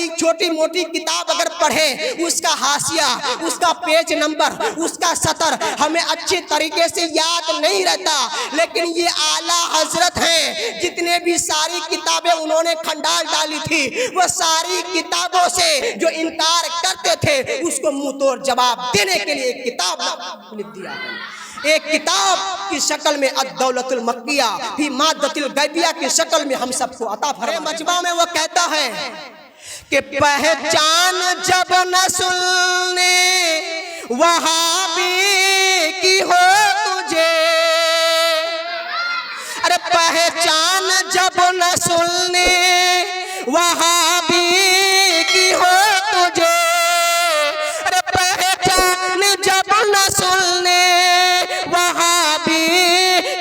कोई छोटी मोटी किताब अगर पढ़े, उसका हाशिया, उसका पेज नंबर, उसका सतर हमें अच्छे तरीके से याद नहीं रहता। लेकिन ये आला हजरत हैं, जितने भी सारी किताबें उन्होंने खंडाल डाली थी, वो सारी किताबों से जो इनकार करते थे उसको मुंह तोड़ जवाब देने के लिए एक किताब लिख दिया है। एक किताब की शक्ल में अद-दौलतुल मक्किया फी मादतिल गैबिया की शक्ल में हम सबको अता फरमा। मजमा में वो कहता है कि पहचान जब नस्ल ने वहाबी की हो तुझे, अरे पहचान जब नस्ल ने वहाबी की हो तुझे, अरे पहचान जब नस्ल ने वहाबी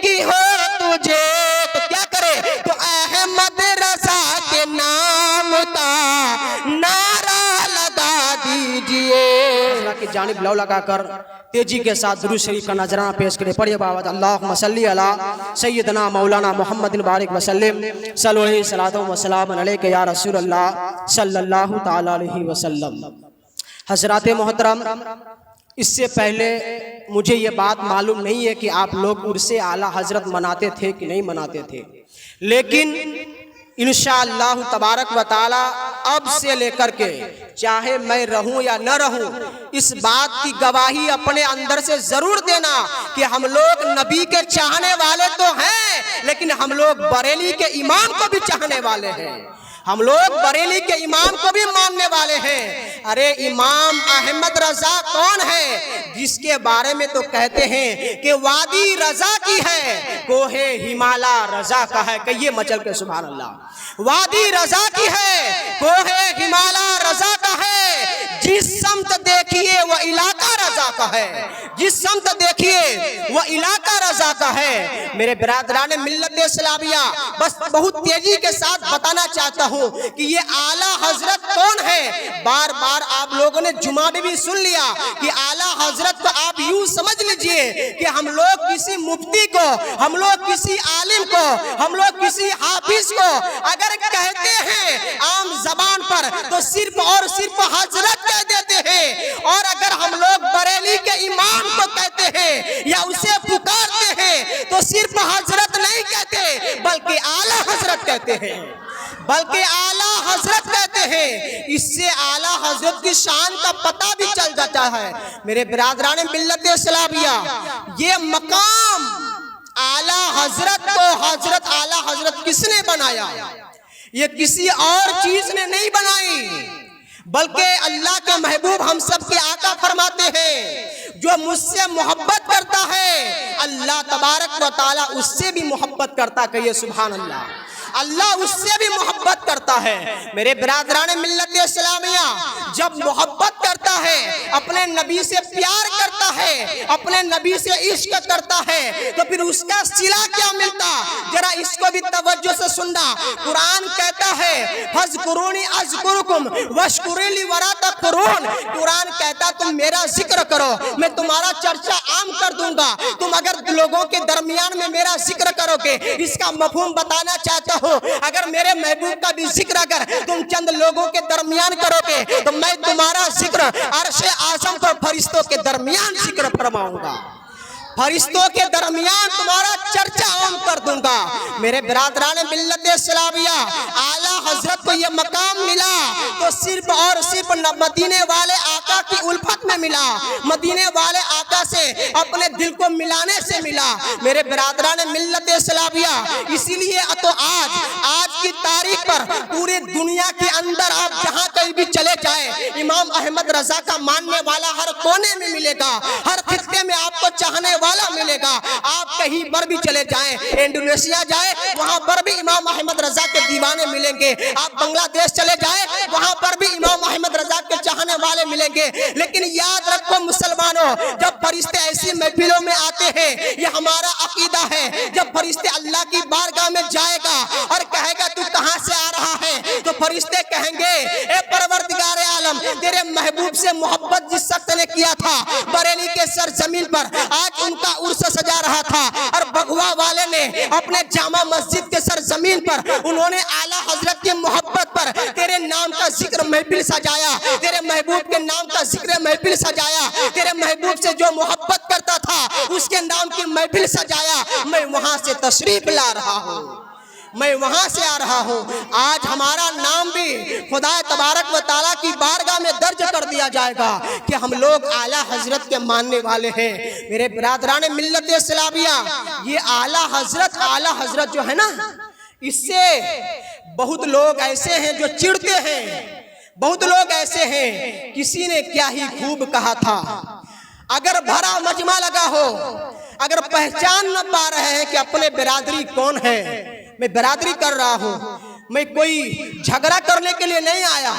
की हो तुझे, तो क्या करे, तो अहमद रजा के नाम का नारा लगा दीजिए। की जानिब लौ लगाकर तेजी के साथ दुरूद शरीफ का नजराना पेश करें। पढ़िए बाबा, अल्लाहुम्मा सल्ली अला सय्यदना मौलाना मुहम्मदिन बारिक वसल्लम सल्लल्लाहु अलैहि सलातो व सलाम अलैका या रसूल अल्लाह सल्लल्लाहु ताला अलैहि वसल्लम। हजरात मोहतरम, इससे पहले मुझे ये बात मालूम नहीं है कि आप लोग उर्से आला हजरत मनाते थे कि नहीं मनाते थे, लेकिन इंशाअल्लाह तबारक व ताला अब से लेकर के चाहे मैं रहूं या न रहूं, इस बात की गवाही अपने अंदर से जरूर देना कि हम लोग नबी के चाहने वाले तो हैं, लेकिन हम लोग बरेली के इमाम को भी चाहने वाले हैं, हम लोग बरेली के इमाम को भी मानने वाले हैं। अरे इमाम अहमद रजा कौन है, जिसके बारे में तो कहते हैं कि वादी रजा की है, कोहे हिमाला रजा का है, कहिए मचल के सुभान अल्लाह। वादी रजा की है, कोहे हिमाला रजा का है, जिस समत देखिए वह इलाका रजा का है, जिस समत देखिए वह इलाका रजा का है। मेरे बिरादरान मिल्लत इस्लामिया, बस बहुत तेजी के साथ बताना चाहता हूँ कि ये आला हजरत कौन है। बार बार आप लोगों ने जुमा में भी सुन लिया कि आला हजरत को आप यूं समझ लीजिए कि हम लोग किसी मुफ्ती को, हम लोग किसी आलिम को, हम लोग किसी हाफिज को अगर कहते हैं आम जबान पर तो सिर्फ और सिर्फ हजरत कह देते हैं, और अगर हम लोग बरेली के इमाम को कहते हैं या उसे पुकारते हैं तो सिर्फ हजरत नहीं कहते बल्कि आला हजरत कहते हैं, बल्कि आला हजरत कहते हैं। इससे आला हजरत की शान का पता भी चल जाता है। मेरे बिरादरान मिल्लत इस्लामिया, ये मकाम आला हजरत को हजरत आला हजरत किसने बनाया? ये किसी और चीज ने नहीं बनाई, बल्कि अल्लाह के महबूब हम सब के आका फरमाते हैं, जो मुझसे मोहब्बत करता है अल्लाह तबारक व ताला उससे भी मोहब्बत करता। कहिए सुभान अल्लाह। अल्लाह उससे भी मोहब्बत करता है। मेरे बिरादरान मिल्लत इस्लामिया, जब मोहब्बत करता है, अपने नबी से प्यार करता है, अपने नबी से इश्क करता है, तो फिर उसका सिला क्या मिलता? जरा इसको भी तवज्जो से सुनना। कुरान कहता है फज़कुरूनी अज़कुरुकुम वश्कुरूली वला तकफुरून। कुरान कहता तुम मेरा जिक्र करो, मैं तुम्हारा चर्चा आम कर दूंगा। तुम अगर लोगों के दरमियान में मेरा जिक्र करोगे, इसका मफहूम बताना चाहता हो, अगर मेरे महबूब का भी जिक्र अगर तुम चंद लोगों के दरमियान करोगे तो मैं तुम्हारा जिक्र अर्श आज़म पर फरिश्तों के दरमियान जिक्र फरमाऊंगा, फरिश्तों के दरमियान तुम्हारा चर्चा आम कर दूंगा। मेरे बिरादरान मिल्लत इस्लामिया, आला हजरत को ये मकाम मिला तो सिर्फ और सिर्फ मदीने वाले आका की उल्फत में मिला, मदीने वाले आका से अपने दिल को मिलाने से मिला। मेरे बिरादरान मिल्लत इस्लामिया, इसीलिए तो आज की तारीख पर पूरी दुनिया के अंदर आप जहाँ कहीं भी चले जाए, इमाम अहमद रजा का मानने वाला हर कोने में मिलेगा, हर खित्ते में आपको चाहने वाला मिलेगा। आप कहीं पर भी चले जाएं, इंडोनेशिया जाए वहां पर भी इमाम अहमद रजा के दीवाने मिलेंगे, आप बांग्लादेश चले जाए वहां पर भी इमाम अहमद रजा के चाहने वाले मिलेंगे। लेकिन याद रखो मुसलमानों, जब फरिश्ते ऐसी महफिलों में आते हैं, ये हमारा अकीदा है, जब फरिश्ते अल्लाह की बारगाह में जाएगा और कहेगा तू कहां से आ रहा है, तो फरिश्ते कहेंगे ए परवरदिगार आलम, तेरे महबूब से मोहब्बत जिस शख्स ने किया था बरेली के सरजमीन पर, आज उनका उर्स सजा रहा था और बगवा वाले ने ने अपने जामा मस्जिद के सरजमीन पर उन्होंने आला हजरत की मोहब्बत पर तेरे नाम का जिक्र महफिल सजाया, तेरे महबूब के नाम का जिक्र महफिल सजाया, तेरे महबूब से जो मोहब्बत करता था उसके नाम की महफिल सजाया। मैं वहां से तशरीफ ला रहा हूँ, मैं वहां से आ रहा हूं। आज हमारा नाम भी खुदा तबारक व तआला की बारगाह में दर्ज कर दिया जाएगा कि हम लोग आला हजरत के मानने वाले हैं। मेरे बिरादरान मिल्लत इस्लामिया, ये आला हजरत जो है ना, इससे बहुत लोग ऐसे हैं जो चिढ़ते हैं, बहुत लोग ऐसे हैं। किसी ने क्या ही खूब कहा था, अगर भरा मजमा लगा हो, अगर पहचान न पा रहे हैं कि अपने बिरादरी कौन है, मैं बिरादरी कर रहा हूँ, मैं कोई झगड़ा करने के लिए नहीं आया।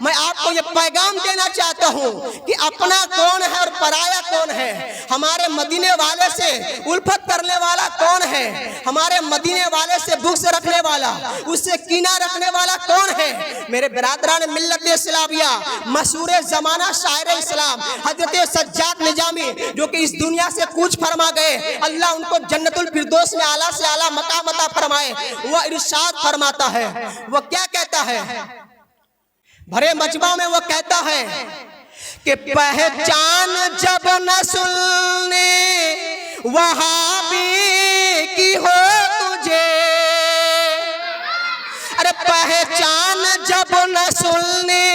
मैं आपको ये पैगाम देना चाहता हूँ कि अपना कौन है और पराया कौन है, हमारे मदीने वाले से उल्फत करने वाला कौन है, हमारे मदीने वाले से बुग़्ज़ रखने वाला, उससे कीना रखने वाला कौन है। मेरे बिरादरान मिल्लत इस्लामिया, मशहूर ज़माना शायर इस्लाम हजरत सज्जाद निजामी, जो कि इस दुनिया से कूच फरमा गए, अल्लाह उनको जन्नतुल फिरदौस में आला से आला मकाम अता फरमाए। वह इरशाद फरमाता है, वो क्या कहता है भरे मजमा में, वो कहता है कि पहचान जब न सुनने वहाबी की हो तुझे, अरे पहचान जब न सुनने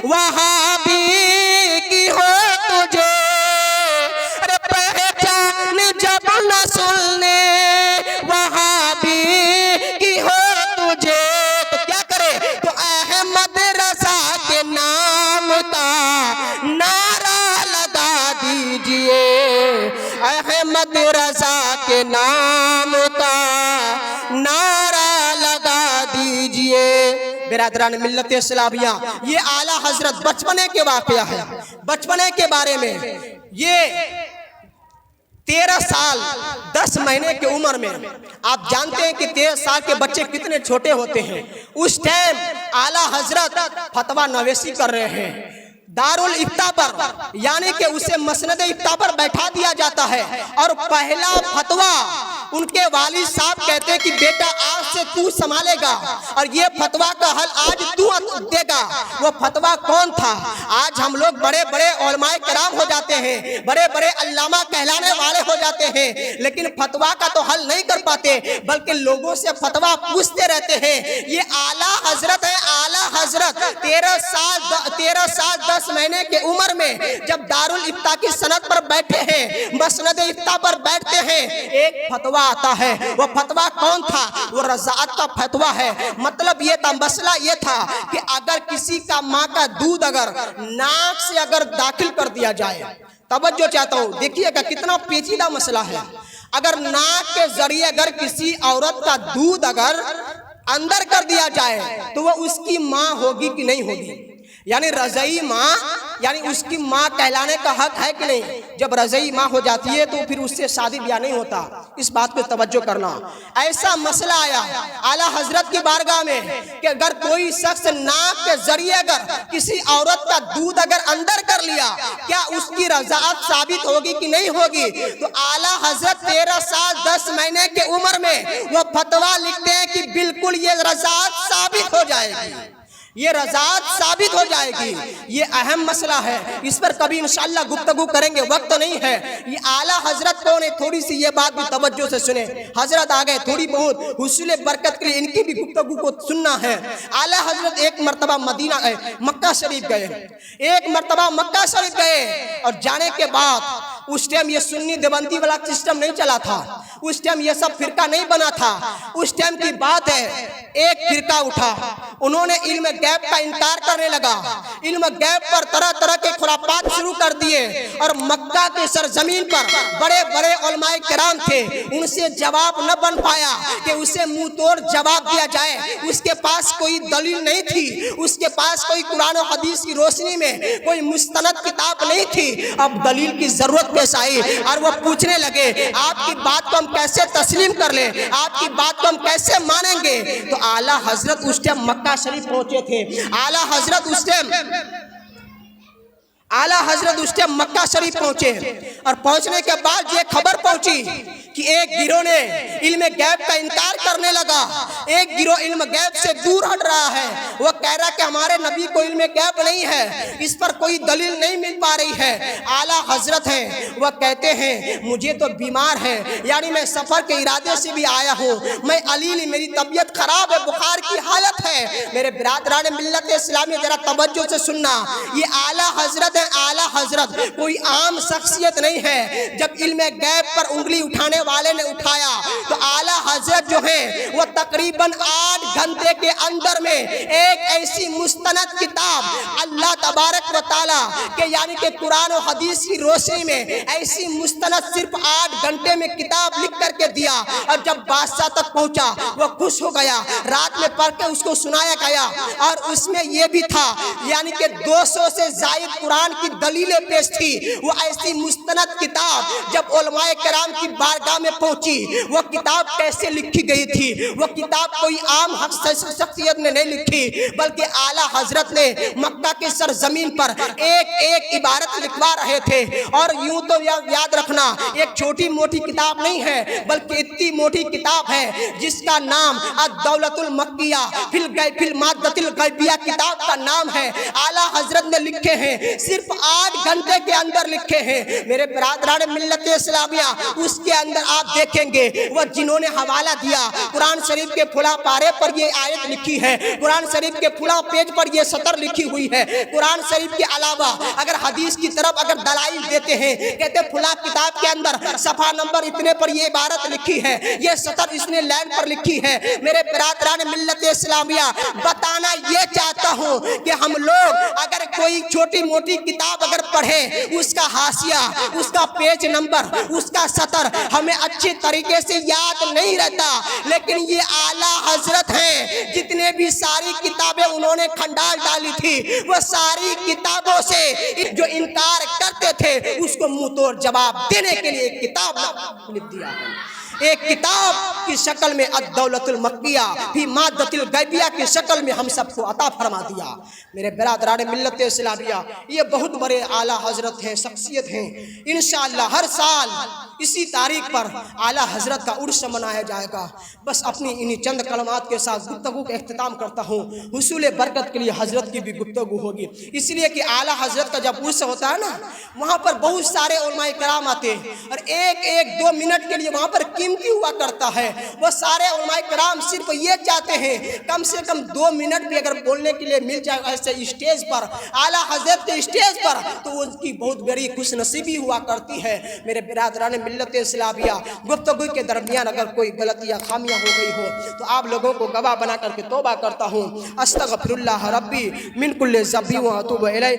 वहाबी की हो तुझे, अरे पहचान जब न सुनने वहाबी की हो तुझे, तो क्या करे, तो अहमद रज़ा के नाम का नारा लगा दीजिए, अहमद रज़ा के नाम का नारा लगा दीजिए। बिरादरान मिल्लत इस्लामिया, ये आला हजरत बचपने के वाक़या है, बचपने के बारे में। ये 13 साल 10 महीने की उम्र में, आप जानते हैं कि 13 साल के बच्चे कितने छोटे होते हैं। उस टाइम आला हजरत फतवा नवेसी कर रहे हैं दारुल इफ्ता पर, यानी कि उसे मसनद इफ्ता पर बैठा दिया जाता है। और पहला फतवा उनके वालिद साहब कहते हैं कि बेटा आज से तू संभालेगा और ये फतवा का हल आज तू देगा। वो फतवा कौन था? आज हम लोग बड़े बड़े उलमाए किराम हो जाते हैं, बड़े बड़े अल्लामा कहलाने वाले हो जाते हैं, लेकिन फतवा का तो हल नहीं कर पाते, बल्कि लोगों से फतवा पूछते रहते हैं। ये आला हजरत है, आला हजरत 13 साल 10 महीने के उम्र में जब दारुल इफ्ता की सनद पर बैठे हैं, मसनद इफ्ता पर बैठते हैं, एक फतवा आता है। वो फतवा कौन था? वो रज़ाअत का फतवा है। मतलब ये था, मसला ये था कि अगर किसी का माँ का दूध अगर नाक से अगर दाखिल कर दिया जाए, तवज्जो चाहता हूँ, देखिएगा कितना पेचीदा मसला है। अगर नाक के जरिए अगर किसी औरत का दूध अगर अंदर कर दिया जाए तो वह उसकी माँ होगी कि नहीं होगी? यानी रज़ई माँ, यानी उसकी माँ कहलाने का हक है कि नहीं? जब रज़ई माँ हो जाती है तो फिर उससे शादी ब्याह नहीं होता। इस बात पे तवज्जो करना। ऐसा मसला आया आला हजरत की बारगाह में कि अगर कोई शख्स नाक के जरिए अगर किसी औरत का दूध अगर अंदर कर लिया, क्या उसकी रज़ाअत साबित होगी कि नहीं होगी? तो आला हजरत 13 साल 10 महीने के उम्र में वो फतवा लिखते हैं कि बिल्कुल ये रज़ाअत साबित हो जाएगी, ये रज़ाअत साबित हो जाएगी। ये अहम मसला है, इस पर कभी इंशाअल्लाह गुफ्तगू करेंगे, वक्त नहीं है। ये आला हजरत कौन है, थोड़ी सी ये बात भी तवज्जो से सुने। हजरत आ गए, थोड़ी बहुत हुसूल बरकत के लिए इनकी भी गुफ्तगू को सुनना है। आला हजरत एक मरतबा मदीना मक्का शरीफ गए, एक मरतबा मक्का शरीफ गए, और जाने के बाद उस टाइम ये सुन्नी देवबंदी वाला सिस्टम नहीं चला था, उस टाइम ये सब फिरका नहीं बना था। उस टाइम की बात है, एक फिरका उठा, उन्होंने इल्म गैब का इनकार करने लगा, इल्म गैब पर तरह तरह के खुराफात शुरू कर दिए। और मक्का के सरजमीन पर बड़े बड़े उलमाए किराम थे, उनसे जवाब न बन पाया कि उसे मुंह तोड़ जवाब दिया जाए। उसके पास कोई दलील नहीं थी, उसके पास कोई कुरान और हदीस की रोशनी में कोई मुस्तनद किताब नहीं थी। अब दलील की जरूरत पेश आई और वो पूछने लगे, आपकी बात को हम कैसे तस्लीम कर ले, आपकी बात को हम कैसे मानेंगे? तो आला हजरत उस टाइम मक्का शरीफ पहुंचे थे। आला हजरत उस टाइम आला हजरत उस टाइम मक्का शरीफ पहुंचे और पहुंचने के बाद ये खबर पहुंची कि एक गिरोह ने इल्म गैब का इनकार करने लगा। एक गिरोह इल्म गैब से दूर हट रहा है। वो कह रहा कि हमारे नबी को इल्म गैब नहीं है, इस पर कोई दलील नहीं मिल पा रही है। आला हजरत हैं, वह कहते हैं मुझे तो बीमार है, यानी मैं सफर के इरादे से भी आया हूँ, मैं अलील, मेरी तबीयत खराब है, बुखार की हालत है। मेरे बिरादरान मिल्लत इस्लामी जरा तवज्जो से सुनना, ये आला हजरत है। आला हजरत कोई आम शख्सियत नहीं है। जब इल्म गैब पर उंगली उठाने वाले ने उठाया तो आला हजरत जो है वो तकरीबन 8 घंटे के अंदर में एक ऐसी मुस्तनद किताब अल्लाह तबारक व तआला के यानी कि कुरान और हदीस की रोशनी में ऐसी मुस्तनद सिर्फ 8 घंटे में किताब लिख करके दिया। और जब बादशाह तक पहुंचा वो खुश हो गया, रात में पढ़ के उसको सुनाया गया और उसमें यह भी था यानी कि 200 से ज्यादा कुरान की दलीलें पेश थी। वो ऐसी मुस्तनद किताब जब उलमाए कराम की बारगाह में पहुंची, वो किताब कैसे लिखी गई थी? वो किताब कोई आम शख्सियत ने नहीं लिखी, बल्कि आला हजरत ने मक्का के सरजमीन पर एक एक इबारत लिखवा रहे थे। और यूं तो याद रखना, एक छोटी मोटी किताब नहीं है, बल्कि इतनी मोटी किताब है जिसका नाम अद-दौलतुल मक्किया फिल माद्दतिल गैबिया किताब का नाम है। आला हजरत ने लिखे हैं, सिर्फ 8 घंटे के अंदर लिखे हैं। मेरे बिरादरान मिल्लत इस्लामिया, उसके अंदर आप देखेंगे वह जिन्होंने हवाला दिया, कुरान शरीफ के फुला पारे पर ये आयत लिखी है, कुरान शरीफ के फुला पेज पर ये सतर लिखी हुई है। कुरान शरीफ के अलावा अगर हदीस की तरफ अगर दलाइल देते हैं, कहते फुला किताब के अंदर सफा नंबर इतने पर ये इबारत लिखी है, ये सतर इसने लाइन पर लिखी है। मेरे बिरादरान मिल्लत इस्लामिया, बताना ये चाहता हूँ कि हम लोग अगर कोई छोटी मोटी किताब अगर पढ़े, उसका हाशिया, उसका पेज नंबर, उसका सतर हमें अच्छे तरीके से याद नहीं रहता। लेकिन ये आला हजरत हैं, जितने भी सारी किताबें उन्होंने खंडाल डाली थी, वो सारी किताबों से जो इनकार करते थे उसको मुंह तोड़ जवाब देने के लिए किताब लिख दिया है। एक किताब की शक्ल में अद-दौलतुल मक्किया फी माद्दतिल गैबिया की शक्ल में हम सबको अता फरमा दिया। मेरे बिरादरान मिल्लत इस्लामिया, ये बहुत बड़े आला हजरत हैं, शख्सियत हैं। इंशाअल्लाह हर साल इसी तारीख पर आला हजरत का उर्स मनाया जाएगा। बस अपनी इन्हीं चंद कलमात के साथ गुफ्तगू का इख्तिताम करता हूँ। हुसूल बरकत के लिए हजरत की भी गुफ्तगू होगी, इसलिए कि आला हजरत का जब उर्स होता है ना, वहाँ पर बहुत सारे उलमाए कराम आते हैं और एक एक 2 मिनट के लिए वहाँ पर कीमती हुआ करता है। वो सारे उलमाए कराम सिर्फ ये चाहते हैं कम से कम 2 मिनट भी अगर बोलने के लिए मिल जाए ऐसे स्टेज पर, आला हजरत के स्टेज पर, तो उसकी बहुत बड़ी खुशनसीबी हुआ करती है। मेरे बिरादरान मिल्लत इस्लामिया, गुफ्तगू के दरमियान अगर कोई गलती या खामियां हो गई हो तो आप लोगों को गवाह बना करके तौबा करता हूँ। अस्तगफिरुल्लाह रब्बी मिन कुल्लि ज़ंबि व अतूबु इलैह।